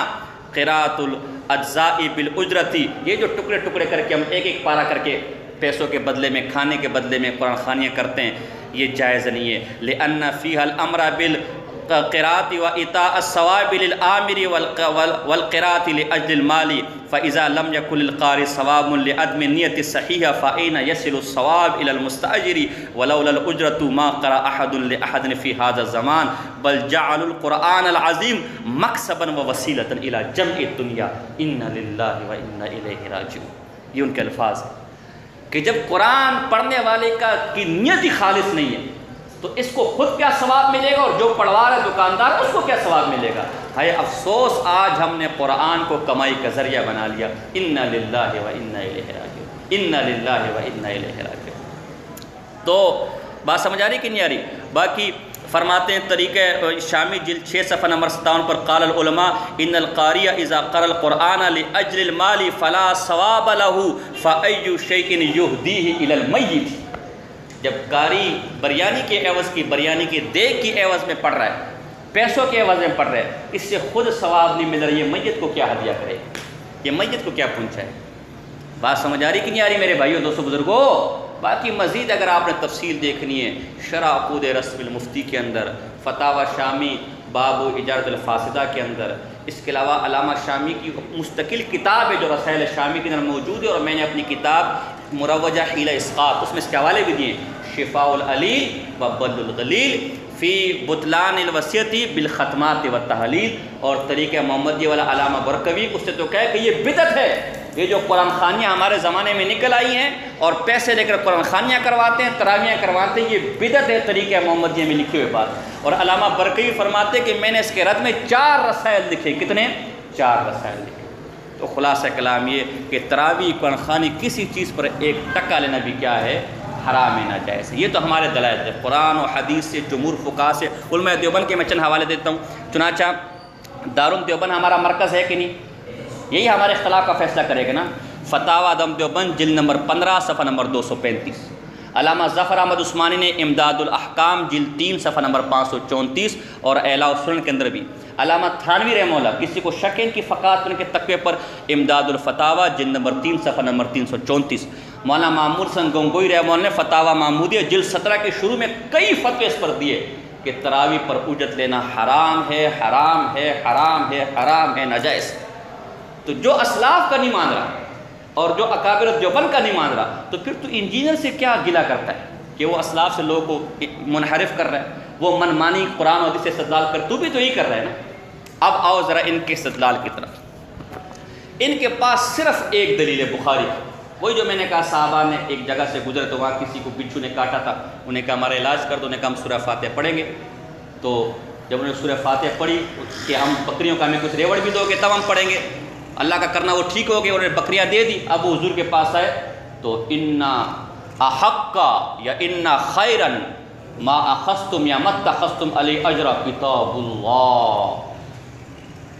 قراءۃ الاجزاء بالاجرۃ، یہ جو ٹکڑے ٹکڑے کر کے ہم ایک پارہ کر کے پیسوں کے بدلے میں، کھانے کے بدلے میں قرآن خوانیاں کرتے ہیں، یہ جائز نہیں ہے۔ لأن فیہا الامر قراءت و اطاع الثواب للآمر والقراءت لأجل المال فإذا لم يكن للقارئ ثواب لعدم النية الصحيحة فأين يصل الثواب إلى المستأجر ولولا الأجرة ما قرأ أحد لأحد في هذا الزمان بل جعلوا القرآن العظيم مكسبا ووسيلة إلى جمع الدنيا إنا لله وإنا إليه راجعون. یہ ان کے الفاظ ہیں کہ جب قرآن پڑھنے والے کی نیت ہی خالص نہیں ہے تو اس کو خود کیا ثواب ملے گا، اور جو پڑھوا رہا ہے دکاندار اس کو کیا ثواب ملے گا. ہے افسوس آج ہم نے قرآن کو کمائی کا ذریعہ بنا لیا. انا للہ و انا الیہ راجعون، انا للہ و انا الیہ راجعون. تو بات سمجھ آ رہی کہ نہیں آ رہی؟ باقی فرماتے ہیں طریقہ شامی جلد 6 صفحہ نمبر 57 پر قال العلماء ان القاری اذا قرأ القرآن لاجل المال فلا ثواب له فأي شيء يهديه الى المیت. جب قاری بریانی کے عوض کی، بریانی کے دیگ کی عوض میں پڑھ رہا ہے، پیسوں کے عوض میں پڑھ رہا ہے، اس سے خود ثواب نہیں مل رہا، یہ میت کو کیا ہدیہ کرے، یہ میت کو کیا پہنچائے. بات سمجھ آ رہی کہ نہیں آ رہی میرے بھائیوں دوستوں بزرگوں؟ باقی مزید اگر آپ نے تفصیل دیکھنی ہے شرح عقود رسم المفتی کے اندر، فتاوی شامی باب اجارت الفاسدہ کے اندر، اس کے علاوہ علامہ شامی کی مستقل کتاب ہے جو رسائل شامی کے اندر موجود ہے، اور میں نے اپنی کتاب مروجہ حیلہ اسقاط اس میں اس کے حوالے بھی دیے، شفاء العلیل و بل الغلیل فی بطلان الوصیتی بالختمات والتحلیل، اور طریقہ محمدیہ والا علامہ برکوی اس سے تو کہے کہ یہ بدعت ہے. یہ جو قرآن خوانیاں ہمارے زمانے میں نکل آئی ہیں اور پیسے لے کر قرآن خوانیاں کرواتے ہیں، تراویحیں کرواتے ہیں، یہ بدعت ہے طریقہ محمدیہ میں لکھی ہوئی بات. اور علامہ برکوی فرماتے کہ میں نے اس کے رد میں 4 رسائل لکھے. کتنے؟ 4 رسائل لکھے. تو خلاصہ کلام یہ کہ تراویح قرآن خوانی کسی چیز پر 1 ٹکا لینا بھی کیا ہے؟ حرام ہے، ناجائز ہے. یہ تو ہمارے دلائل ہے قرآن و حدیث سے، جمہور فقہا سے. علماء دیوبند کے میں چند حوالے دیتا ہوں. چنانچہ دارالعلوم دیوبند ہمارا مرکز ہے کہ نہیں؟ یہی ہمارے اختلاف کا فیصلہ کرے گا نا. فتاوی دم دیوبند جلد نمبر 15 صفحہ نمبر 235. علامہ ظفر احمد عثمانی نے امداد الاحکام جلد 3 صفحہ نمبر 534 اور اعلاء السنن کے اندر بھی. علامہ تھانوی رحمہ اللہ کسی کو شک ہے کہ فقات کے تقوی پر امداد الفتاوی جلد نمبر 3 صفحہ نمبر 334. مولانا معمور حسن گنگوئی رحمہ اللہ نے فتاوی محمودیہ جلد 17 کے شروع میں کئی فتوے اس پر دیے کہ تراویح پر اجرت لینا حرام ہے، حرام ہے، حرام ہے، حرام ہے، ناجائز. تو جو اسلاف کا نہیں مان رہا اور جو اکابر دیوبند کا نہیں مان رہا تو پھر تو انجینئر سے کیا گلہ کرتا ہے کہ وہ اسلاف سے لوگوں کو منحرف کر رہا ہے، وہ منمانی قرآن و حدیث سے استدلال کر، تو بھی تو یہی کر رہا ہے نا. اب آؤ ذرا ان کے استدلال کی طرف. ان کے پاس صرف ایک دلیل ہے بخاری کی، وہی جو میں نے کہا صحابہ نے ایک جگہ سے گزرے تو وہاں کسی کو بچھو نے کاٹا تھا، انہیں کہا ہمارا علاج کر دو، انہیں کہا ہم سورہ فاتحہ پڑھیں گے. تو جب انہوں نے سورہ فاتحہ پڑھی کہ ہم بکریوں کا ہمیں کچھ ریوڑ بھی دو گے تب ہم پڑھیں گے، اللہ کا کرنا وہ ٹھیک ہو گیا، انہوں نے بکریاں دے دی. اب وہ حضور کے پاس آئے تو انا احقا یا انا خیرن ما اخذتم یا مت اخذتم علی اجر کتاب اللہ.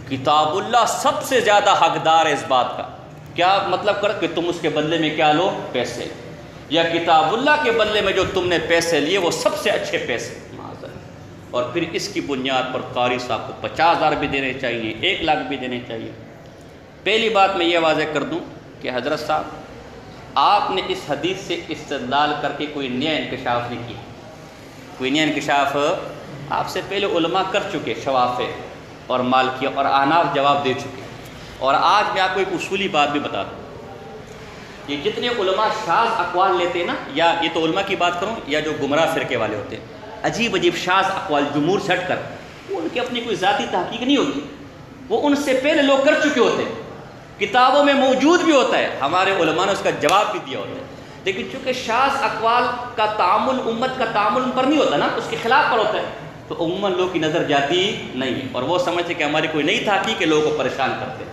کتاب اللہ سب سے زیادہ حقدار ہے اس بات کا. کیا مطلب کر کہ تم اس کے بدلے میں کیا لو؟ پیسے. یا کتاب اللہ کے بدلے میں جو تم نے پیسے لیے وہ سب سے اچھے پیسے. اور پھر اس کی بنیاد پر قاری صاحب کو 50,000 بھی دینے چاہیے، 1 لاکھ بھی دینے چاہیے. پہلی بات میں یہ واضح کر دوں کہ حضرت صاحب آپ نے اس حدیث سے استدلال کر کے کوئی نیا انکشاف نہیں کیا. کوئی نیا انکشاف آپ سے پہلے علماء کر چکے، شوافع اور مالکیہ اور احناف جواب دے چکے. اور آج میں آپ کو ایک اصولی بات بھی بتا دوں، یہ جتنے علماء شاذ اقوال لیتے ہیں نا، یا یہ تو علماء کی بات کروں یا جو گمراہ فرقے والے ہوتے ہیں، عجیب عجیب شاذ اقوال جمہور سے ہٹ کر، ان کی اپنی کوئی ذاتی تحقیق نہیں ہوتی، وہ ان سے پہلے لوگ کر چکے ہوتے ہیں، کتابوں میں موجود بھی ہوتا ہے، ہمارے علماء نے اس کا جواب بھی دیا ہوتا ہے. لیکن چونکہ شاذ اقوال کا تعامل امت کا تعامل ان پر نہیں ہوتا نا، اس کے خلاف پر ہوتا ہے، تو عموماً لوگ کی نظر جاتی نہیں ہے اور وہ سمجھتے کہ ہماری کوئی نئی تحقیق ہے، لوگوں کو پریشان کرتے.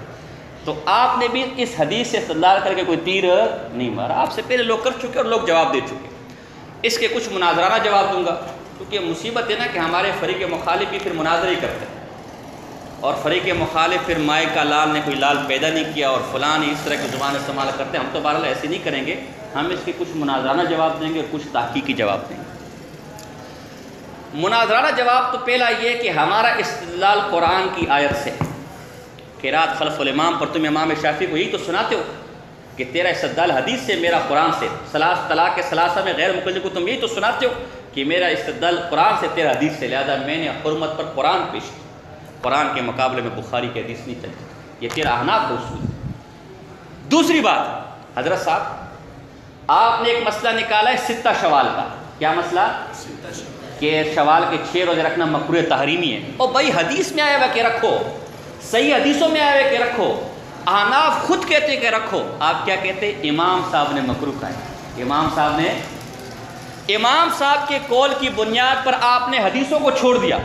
تو آپ نے بھی اس حدیث سے استدلال کر کے کوئی تیر نہیں مارا، آپ سے پہلے لوگ کر چکے اور لوگ جواب دے چکے. اس کے کچھ مناظرانہ جواب دوں گا، کیونکہ مصیبت ہے نا کہ ہمارے فریق مخالف بھی پھر مناظرہ ہی کرتے ہیں، اور فریق مخالف پھر مائے کا لال نے کوئی لال پیدا نہیں کیا اور فلاں اس طرح کی زبان استعمال کرتے ہیں. ہم تو بہرحال ایسے نہیں کریں گے، ہم اس کے کچھ مناظرانہ جواب دیں گے اور کچھ تحقیقی جواب دیں گے. مناظرانہ جواب تو پہلا یہ کہ ہمارا استدلال قرآن کی آیت سے، قرات خلف الامام پر تم امام شافعی کو یہی تو سناتے ہو کہ تیرا استدلال حدیث سے، میرا قرآن سے. طلاق ثلاثہ میں غیر مقلد کو تم یہی تو سناتے ہو کہ میرا استدلال قرآن سے تیرا حدیث سے، لہذا میں نے حرمت پر قرآن پیش کیا، قرآن کے مقابلے میں بخاری کی حدیث نہیں چلتی، یہ تیرا احناف کا اصول ہے۔ دوسری بات، حضرت صاحب آپ نے ایک مسئلہ نکالا ہے ستہ شوال کا، کیا مسئلہ؟ کہ شوال کے 6 روزے رکھنا مکروہ تحریمی ہے۔ اور بھائی حدیث میں آیا ہوا کہ رکھو، صحیح حدیثوں میں آیا ہوا کہ رکھو، احناف خود کہتے ہیں کہ رکھو، آپ کیا کہتے ہیں؟ امام صاحب نے مکروہ کہا ہے۔ امام صاحب کے قول کی بنیاد پر آپ نے حدیثوں کو چھوڑ دیا،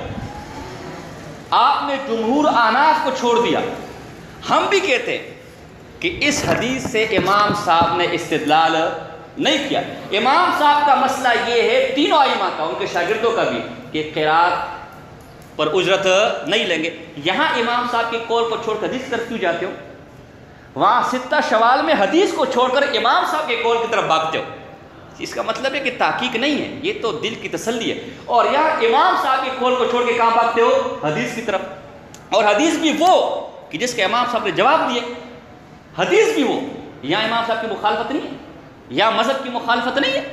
آپ نے جمہور احناف کو چھوڑ دیا۔ ہم بھی کہتے ہیں کہ اس حدیث سے امام صاحب نے استدلال نہیں کیا۔ امام صاحب کا مسئلہ یہ ہے، تینوں ائمہ کا، ان کے شاگردوں کا بھی، کہ قرات پر اجرت نہیں لیں گے۔ یہاں امام صاحب کے قول کو چھوڑ کر حدیث کی طرف کیوں جاتے ہو؟ وہاں ستہ شوال میں حدیث کو چھوڑ کر امام صاحب کے قول کی طرف بھاگتے ہو۔ اس کا مطلب ہے کہ تحقیق نہیں ہے، یہ تو دل کی تسلی ہے۔ اور یہاں امام صاحب کے قول کو چھوڑ کے کہاں بھاگتے ہو؟ حدیث کی طرف۔ اور حدیث بھی وہ کہ جس کے امام صاحب نے جواب دیے، حدیث بھی وہ، یہاں امام صاحب کی مخالفت نہیں ہے، یہاں مذہب کی مخالفت نہیں ہے۔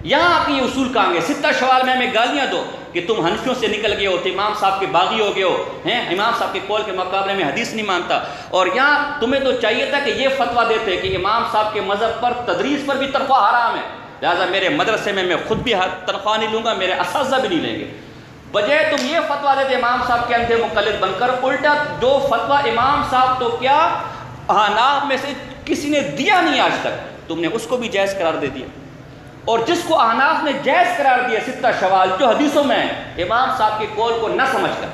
یہاں آپ یہ اصول کہاں گے؟ ستہ شوال میں ہمیں گالیاں دو کہ تم حنفیوں سے نکل گئے ہو، تو امام صاحب کے باغی ہو گئے ہو، امام صاحب کے قول کے مقابلے میں حدیث نہیں مانتا۔ اور یہاں تمہیں تو چاہیے تھا کہ یہ فتویٰ دیتے کہ امام صاحب کے مذہب پر تدریس پر بھی تنخواہ حرام ہے، لہٰذا میرے مدرسے میں خود بھی تنخواہ نہیں لوں گا، میرے اساتذہ بھی نہیں لیں گے۔ بجائے تم یہ فتویٰ دیتے امام صاحب کے اندھے مقلد بن کر، الٹا جو فتویٰ امام صاحب تو کیا احناف میں سے کسی نے دیا نہیں آج تک، تم نے اس کو بھی جائز قرار دے دیا۔ اور جس کو احناف نے جائز قرار دیا ستہ شوال جو حدیثوں میں ہے، امام صاحب کے قول کو نہ سمجھ کر،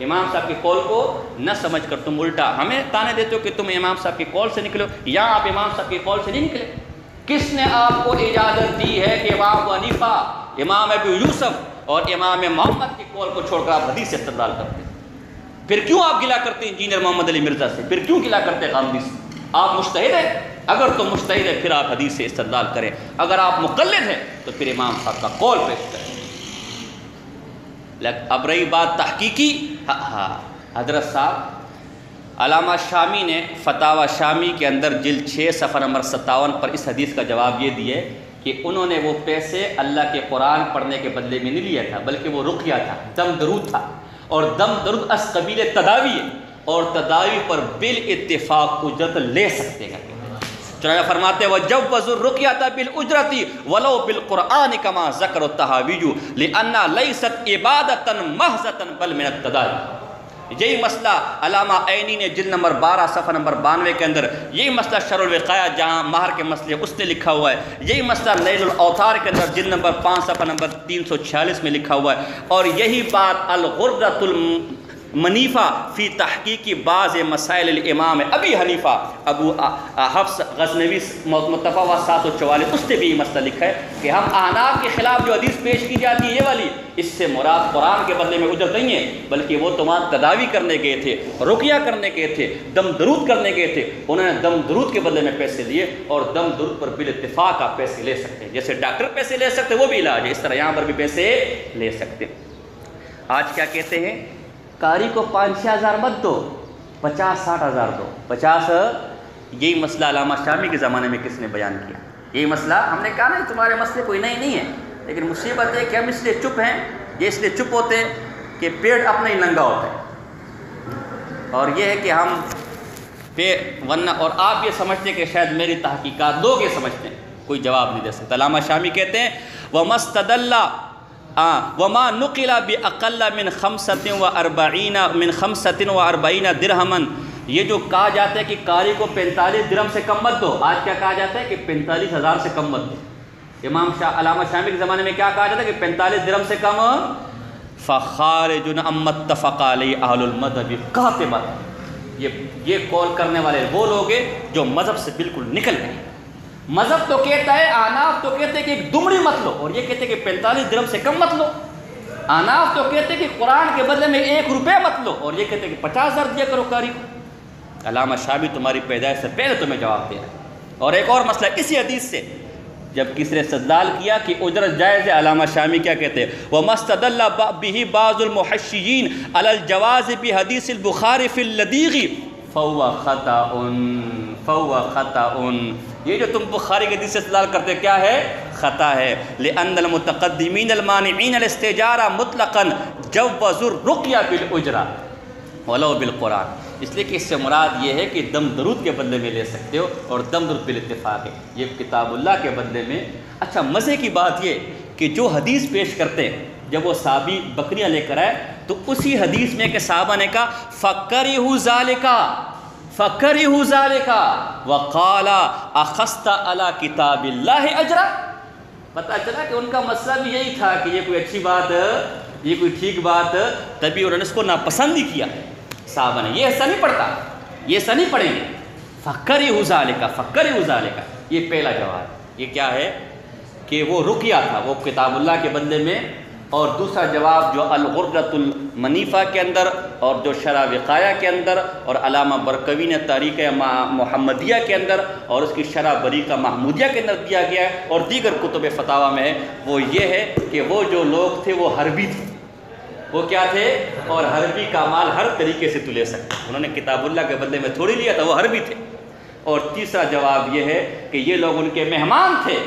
امام صاحب کے قول کو نہ سمجھ کر تم الٹا ہمیں تانے دیتے ہو کہ تم امام صاحب کے قول سے نکلو۔ یہاں آپ امام صاحب کے قول سے نہیں نکلے۔ کس نے آپ کو اجازت دی ہے کہ امام ابو حنیفہ، امام ابو یوسف اور امام محمد کے قول کو چھوڑ کر آپ حدیث سے استدلال کرتے ہیں؟ پھر کیوں آپ گلہ کرتے ہیں انجینئر محمد علی مرزا سے؟ پھر کیوں گلہ کرتے ہیں غامدی سے؟ آپ مجتہد ہیں، اگر تم مجتہد ہیں پھر آپ حدیث سے استدلال کریں، اگر آپ مقلد ہیں تو پھر امام صاحب کا قول پیش کریں۔ اب رہی بات تحقیقی، حضرت صاحب علامہ شامی نے فتاوی شامی کے اندر جلد 6 صفحہ نمبر 57 پر اس حدیث کا جواب یہ دیے کہ انہوں نے وہ پیسے اللہ کے قرآن پڑھنے کے بدلے میں نہیں لیا تھا، بلکہ وہ رقیہ تھا، دم درود تھا، اور دم درود از قبیل تداوی ہے، اور تداوی پر بالاتفاق اجرت لے سکتے ہیں۔ چنانچہ فرماتے ہیں وَجَوَّزُوا الرُّقْيَةَ بِالْأُجْرَةِ وَلَوْ بِالْقُرْآنِ كَمَا ذَكَرَ الطَّحَاوِيُّ لِأَنَّهَا لَيْسَتْ عِبَادَةً مَحْضَةً بَلْ مِنَ التَّدَاوِي۔ یہی مسئلہ علامہ عینی نے جلد نمبر 12 صفحہ نمبر 92 کے اندر، یہی مسئلہ شرح الوقایہ جہاں مہر کے مسئلے اس نے لکھا ہوا ہے، یہی مسئلہ نیل الاوطار کے اندر جلد نمبر 5 صفحہ نمبر 346 میں لکھا ہوا ہے، اور یہی بات الغرۃ منیفہ فی تحقیقی بعض مسائل الامام ابی حنیفہ ابو حفص غزنوی متفق 744، اس نے بھی یہ مسئلہ لکھا ہے کہ ہم احناف کے خلاف جو حدیث پیش کی جاتی ہے یہ والی، اس سے مراد قرآن کے بدلے میں اجرت نہیں ہے، بلکہ وہ تمام تداوی کرنے گئے تھے، رقیہ کرنے گئے تھے، دم درود کرنے گئے تھے، انہوں نے دم درود کے بدلے میں پیسے لیے، اور دم درود پر بالاتفاق آپ پیسے لے سکتے ہیں، جیسے ڈاکٹر پیسے لے سکتے وہ بھی علاج ہے، اس طرح یہاں پر بھی پیسے لے سکتے ہیں۔ آج کیا کہتے ہیں؟ قاری کو 5-6 ہزار مت دو، 50-60 ہزار دو، 50۔ یہی مسئلہ علامہ شامی کے زمانے میں کس نے بیان کیا؟ یہی مسئلہ ہم نے کہا نا تمہارے مسئلے کوئی نئی نہیں ہے، لیکن مصیبت ہے کہ ہم اس لیے چپ ہیں، یہ اس لیے چپ ہوتے ہیں کہ پیٹ اپنا ہی ننگا ہوتا ہے، اور یہ ہے کہ ہم ورنہ، اور آپ یہ سمجھتے ہیں کہ شاید میری تحقیقات، لوگ یہ سمجھتے ہیں، کوئی جواب نہیں دے سکتا۔ علامہ شامی کہتے ہیں وَمَسْتَدَلَّ وَمَا نُقِلَ بِأَقَلَّ مِنْ 45 درہماً، یہ جو کہا جاتا ہے کہ قاری کو 45 درہم سے کم مت دو، آج کیا کہا جاتا ہے کہ 45,000 سے کم مت دو۔ علامہ شامی کے زمانے میں کیا کہا جاتا ہے کہ 45 درہم سے کم فَخَارِجٌ عَمَّا اتَّفَقَ عَلَيْهِ أَهْلُ الْمَذْهَبِ قَاطِبًا، یہ قول کرنے والے وہ لوگ ہیں جو مذہب سے بالکل نکل گئے۔ مذہب تو کہتا ہے، احناف تو کہتے ہیں کہ ایک دمڑی مت لو، اور یہ کہتے ہیں کہ 45 درہم سے کم مت لو۔ احناف تو کہتے ہیں کہ قرآن کے بدلے میں 1 روپے مت لو، اور یہ کہتے ہیں کہ 50,000 دیا کرو قاری کو۔ علامہ شامی تمہاری پیدائش سے پہلے تمہیں جواب دے رہا ہے۔ اور ایک اور مسئلہ اسی حدیث سے، جب کسی نے استدلال کیا کہ اجرت جائز ہے، علامہ شامی کیا کہتے ہیں وَمَسْتَدَلَّ بِهِ بَعْضُ الْمُحَشِّيِّينَ عَلَى الْجَوَازِ بِحَدِيثِ الْبُخَارِ فِي اللَّدِيغِ فَهُوَ خَطَأٌ۔ یہ جو تم بخاری کے حدیث سے استدلال کرتے کیا ہے؟ خطا ہے۔ لأن المتقدمین المانعین الاستجارہ مطلقا جوزوا الرقیہ بالأجرہ ولو بالقرآن، اس لیے کہ اس سے مراد یہ ہے کہ دم درود کے بدلے میں لے سکتے ہو، اور دم درود بالاتفاق ہے، یہ کتاب اللہ کے بدلے میں۔ اچھا مزے کی بات یہ کہ جو حدیث پیش کرتے ہیں، جب وہ صحابی بکریاں لے کر آئے تو اسی حدیث میں کہ صحابہ نے کہا فَكَرِهُ ذَلِكَ وَقَالَ أَخَذْتَ عَلَى كِتَابِ اللَّهِ أَجْرًا، پتہ چلا کہ ان کا مسئلہ بھی یہی تھا کہ یہ کوئی اچھی بات، یہ کوئی ٹھیک بات، تبھی انہوں نے اس کو ناپسند ہی کیا صحابہ نے۔ یہ حصہ نہیں پڑھتا، یہ حصہ نہیں پڑھیں گے۔ فَكَرِهُ ذَلِكَ، یہ پہلا جواب۔ یہ کیا ہے کہ وہ رقیہ تھا، وہ کتاب اللہ کے بدلے میں۔ اور دوسرا جواب جو الغرۃ المنیفہ کے اندر، اور جو شرح وقایہ کے اندر، اور علامہ برقوی نے تاریخ محمدیہ کے اندر، اور اس کی شرح بریقہ محمودیہ کے اندر دیا گیا ہے، اور دیگر کتب فتاویٰ میں ہے، وہ یہ ہے کہ وہ جو لوگ تھے وہ حربی تھے۔ وہ کیا تھے؟ اور حربی کا مال ہر طریقے سے تو لے سکتے، انہوں نے کتاب اللہ کے بدلے میں تھوڑی لیا تھا، وہ حربی تھے۔ اور تیسرا جواب یہ ہے کہ یہ لوگ ان کے مہمان تھے،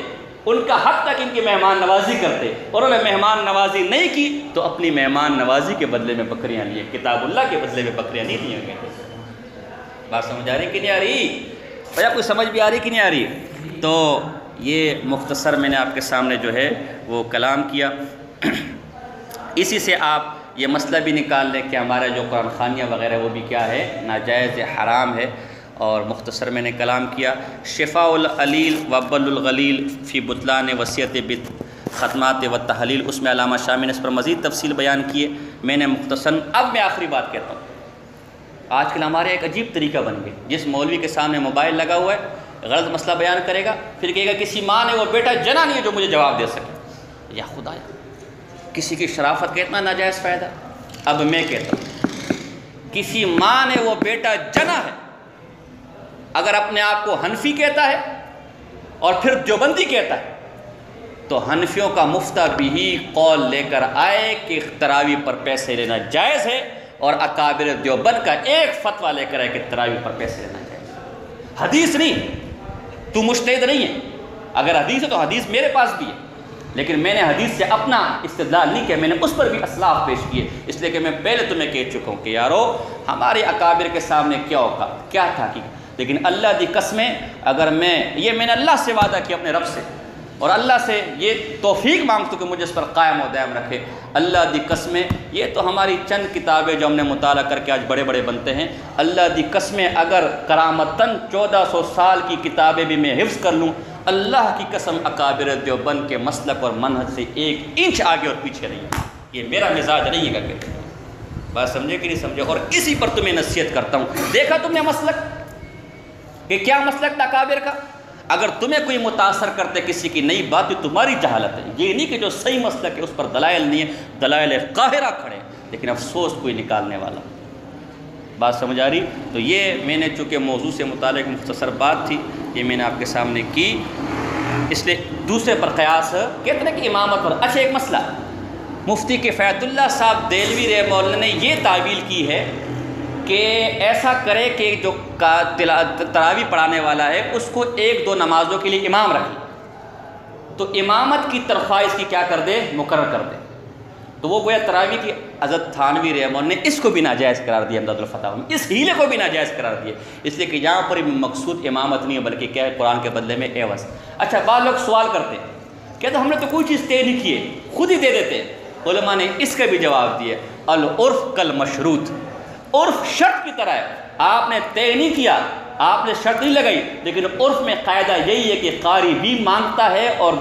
ان کا حق تک ان کی مہمان نوازی کرتے، اور انہوں نے مہمان نوازی نہیں کی تو اپنی مہمان نوازی کے بدلے میں بکریاں لیے، کتاب اللہ کے بدلے میں بکریاں نہیں لی گئی۔ بات سمجھ آ رہی کہ نہیں آ رہی؟ بھیا کوئی سمجھ بھی آ رہی کہ نہیں آ رہی؟ تو یہ مختصر میں نے آپ کے سامنے جو ہے وہ کلام کیا۔ اسی سے آپ یہ مسئلہ بھی نکال لیں کہ ہمارے جو قرآن خوانیاں وغیرہ وہ بھی کیا ہے؟ ناجائز ہے، حرام ہے۔ اور مختصر میں نے کلام کیا۔ شفاء العلیل وبل الغلیل فی بطلان وصیت ختمات و تحلیل، اس میں علامہ شامی نے اس پر مزید تفصیل بیان کی ہے۔ میں نے مختصر، اب میں آخری بات کہتا ہوں۔ آج کل ہمارے ایک عجیب طریقہ بن گیا، جس مولوی کے سامنے موبائل لگا ہوا ہے غلط مسئلہ بیان کرے گا، پھر کہے گا کسی ماں نے وہ بیٹا جنا نہیں ہے جو مجھے جواب دے سکے۔ یا خدا، کسی کی شرافت کا اتنا ناجائز فائدہ۔ اب میں کہتا ہوں کسی ماں نے وہ بیٹا جنا ہے، اگر اپنے آپ کو حنفی کہتا ہے اور پھر دیوبندی کہتا ہے تو حنفیوں کا مفتہ بھی قول لے کر آئے کہ تراویح پر پیسے لینا جائز ہے، اور اکابر دیوبند کا ایک فتویٰ لے کر آئے کہ تراویح پر پیسے لینا جائز ہے۔ حدیث نہیں، تو مجتہد نہیں ہے، اگر حدیث ہے تو حدیث میرے پاس بھی ہے، لیکن میں نے حدیث سے اپنا استدلال نہیں کیا، میں نے اس پر بھی اسلاف پیش کیے، اس لیے کہ میں پہلے تمہیں کہہ چکا ہوں کہ یارو ہمارے اکابر کے سامنے کیا اوقات، کیا تھا کہ، لیکن اللہ دی قسمیں، اگر میں نے اللہ سے وعدہ کیا اپنے رب سے، اور اللہ سے یہ توفیق مانگتا ہوں کہ مجھے اس پر قائم و دائم رکھے۔ اللہ دی قسمیں، یہ تو ہماری چند کتابیں جو ہم نے مطالعہ کر کے آج بڑے بڑے بنتے ہیں، اللہ دی قسمیں اگر کرامتاً 1400 سال کی کتابیں بھی میں حفظ کر لوں، اللہ کی قسم اکابر دیوبند کے مسلک اور منہج سے 1 انچ آگے اور پیچھے نہیں ہے۔ یہ میرا مزاج نہیں ہے کہ بات سمجھے کہ نہیں سمجھے، اور اسی پر تمہیں نصیحت کرتا ہوں۔ دیکھا تم نے مسلک کہ کیا مسلک تھا اکابر کا؟ اگر تمہیں کوئی متاثر کرتے کسی کی نئی بات تو تمہاری جہالت ہے، یہ نہیں کہ جو صحیح مسلک ہے اس پر دلائل نہیں ہے، دلائل قاہرہ کھڑے، لیکن افسوس کوئی نکالنے والا۔ بات سمجھ آ رہی؟ تو یہ میں نے چونکہ موضوع سے متعلق مختصر بات تھی، یہ میں نے آپ کے سامنے کی، اس لیے دوسرے پر قیاس کہتے ہیں کہ امامت پر۔ اچھا ایک مسئلہ، مفتی کفایت اللہ صاحب دہلوی رحمہ اللہ نے یہ تعویل کی ہے کہ ایسا کرے کہ جو تراویح پڑھانے والا ہے اس کو 1-2 نمازوں کے لیے امام رکھے، تو امامت کی تنخواہ اس کی کیا کر دے؟ مقرر کر دے۔ تو وہ گویا تراویح کی حضرت تھانوی رحمہ اللہ نے اس کو بھی ناجائز قرار دیا، امداد الفتاوی میں اس ہیلے کو بھی ناجائز قرار دیا، اس لیے کہ یہاں پر مقصود امامت نہیں ہے بلکہ کیا ہے؟ قرآن کے بدلے میں عوض۔ اچھا بعض لوگ سوال کرتے ہیں، کہتے ہم نے تو کوئی چیز طے نہیں کی ہے، خود ہی دے دیتے۔ علماء نے اس کا بھی جواب دیا، العرف کالمشروط، عرف شرط کی طرح ہے، آپ نے طے نہیں کیا، آپ نے شرط نہیں لگائی، لیکن عرف میں قاعدہ یہی ہے کہ قاری بھی مانگتا ہے اور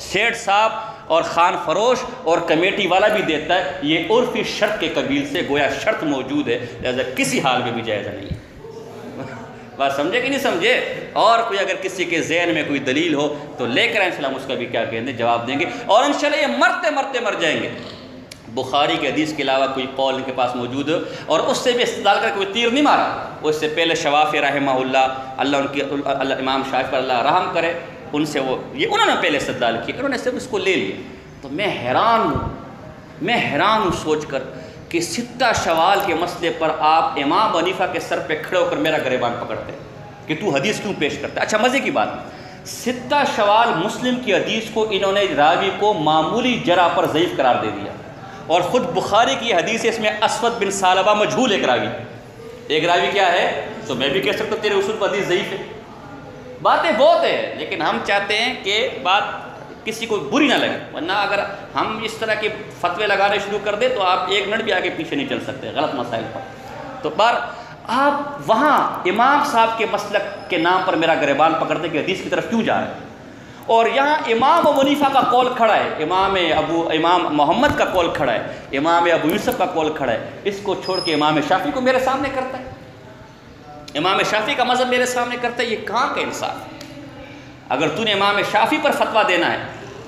سیٹ صاحب اور خان فروش اور کمیٹی والا بھی دیتا ہے، یہ عرفی شرط کے قبیل سے گویا شرط موجود ہے، لہذا کسی حال میں بھی جائزہ نہیں ہے۔ بات سمجھے کہ نہیں سمجھے؟ اور کوئی اگر کسی کے ذہن میں کوئی دلیل ہو تو لے کر انشاءاللہ ہم اس کا بھی کیا کہیں گے؟ جواب دیں گے، اور انشاءاللہ یہ مرتے مرتے مر جائیں گے۔ بخاری کے حدیث کے علاوہ کوئی قول ان کے پاس موجود ہے اور اس سے بھی استدلال کر کوئی تیر نہیں مارا، وہ اس سے پہلے شوافی رحمہ اللہ ان کی امام شافعی پر اللہ رحم کرے، ان سے انہوں نے پہلے استدلال کیا، انہوں نے صرف اس کو لے لیا۔ تو میں حیران ہوں سوچ کر کہ 6 شوال کے مسئلے پر آپ امام حنیفہ کے سر پہ کھڑے ہو کر میرا گریبان پکڑتے کہ تو حدیث کیوں پیش کرتا ہے۔ اچھا مزے کی بات، ستہ شوال مسلم کی حدیث کو انہوں نے راوی کو معمولی جرح پر ضعیف قرار دے دیا، اور خود بخاری کی حدیث ہے، اس میں اسود بن ثعلبہ مجہول ایک راوی کیا ہے، تو میں بھی کہہ سکتا ہوں تیرے اصول پر حدیث ضعیف ہے۔ باتیں بہت ہیں، لیکن ہم چاہتے ہیں کہ بات کسی کو بری نہ لگے، ورنہ اگر ہم اس طرح کے فتوے لگانے شروع کر دیں تو آپ ایک منٹ بھی آگے پیچھے نہیں چل سکتے غلط مسائل پر۔ تو آپ وہاں امام صاحب کے مسلک کے نام پر میرا گریبان پکڑتے کہ حدیث کی طرف کیوں جا رہے ہیں، اور یہاں امام ابو حنیفہ کا قول کھڑا ہے، امام محمد کا قول کھڑا ہے، امام ابو یوسف کا قول کھڑا ہے، اس کو چھوڑ کے امام شافعی کو میرے سامنے کرتا ہے، امام شافعی کا مذہب میرے سامنے کرتا ہے۔ یہ کہاں کا انصاف ہے؟ اگر تو نے امام شافعی پر فتویٰ دینا ہے،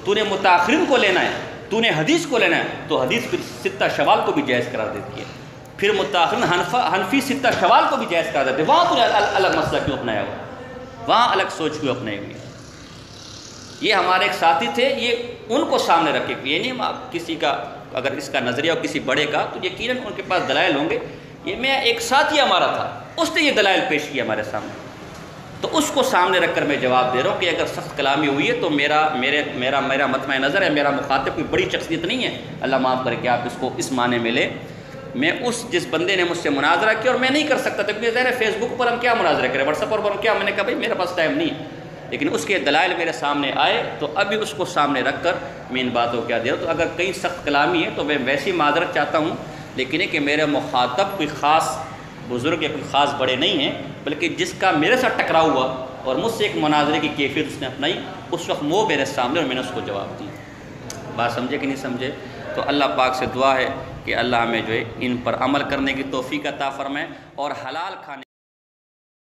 تو نے متاخرین کو لینا ہے، تو نے حدیث کو لینا ہے، تو حدیث پھر ستہ شوال کو بھی جائز قرار دیتی ہے، پھر متاخرین حنفی ستہ شوال کو بھی جائز قرار دیتے ہیں۔ وہاں تو نے الگ مسئلہ کیوں اپنایا ہوا، وہاں الگ سوچ کیوں اپنائی ہوئی؟ یہ ہمارے ایک ساتھی تھے، یہ ان کو سامنے رکھے، یہ نہیں کسی کا اگر اس کا نظریہ ہو کسی بڑے کا تو یقیناً ان کے پاس دلائل ہوں گے۔ یہ میں ایک ساتھی ہمارا تھا، اس نے یہ دلائل پیش کیا ہمارے سامنے، تو اس کو سامنے رکھ کر میں جواب دے رہا ہوں کہ اگر سخت کلامی ہوئی ہے تو میرا مطمع نظر ہے، میرا مخاطب کوئی بڑی شخصیت نہیں ہے، اللہ معاف کرے کہ آپ اس کو اس معنی میں لیں۔ میں جس بندے نے مجھ سے مناظرہ کیا، اور میں نہیں کر سکتا تھا کیونکہ ظاہر ہے فیس بک پر ہم کیا مناظرہ کریں، واٹس ایپ پر ہم کیا، میں نے کہا بھائی میرے پاس ٹائم نہیں ہے، لیکن اس کے دلائل میرے سامنے آئے تو ابھی اس کو سامنے رکھ کر میں ان باتوں کو کیا دے رہا ہوں۔ تو اگر کہیں سخت کلامی ہے تو میں ویسی معذرت چاہتا ہوں، لیکن یہ کہ میرے مخاطب کوئی خاص بزرگ یا کوئی خاص بڑے نہیں ہیں، بلکہ جس کا میرے ساتھ ٹکراؤ ہوا اور مجھ سے ایک مناظرے کی کیفیت اس نے اپنائی، اس وقت وہ میرے سامنے اور میں نے اس کو جواب دی۔ بات سمجھے کہ نہیں سمجھے؟ تو اللہ پاک سے دعا ہے کہ اللہ ہمیں جو ہے ان پر عمل کرنے کی توفیق عطا فرمائے اور حلال کھانے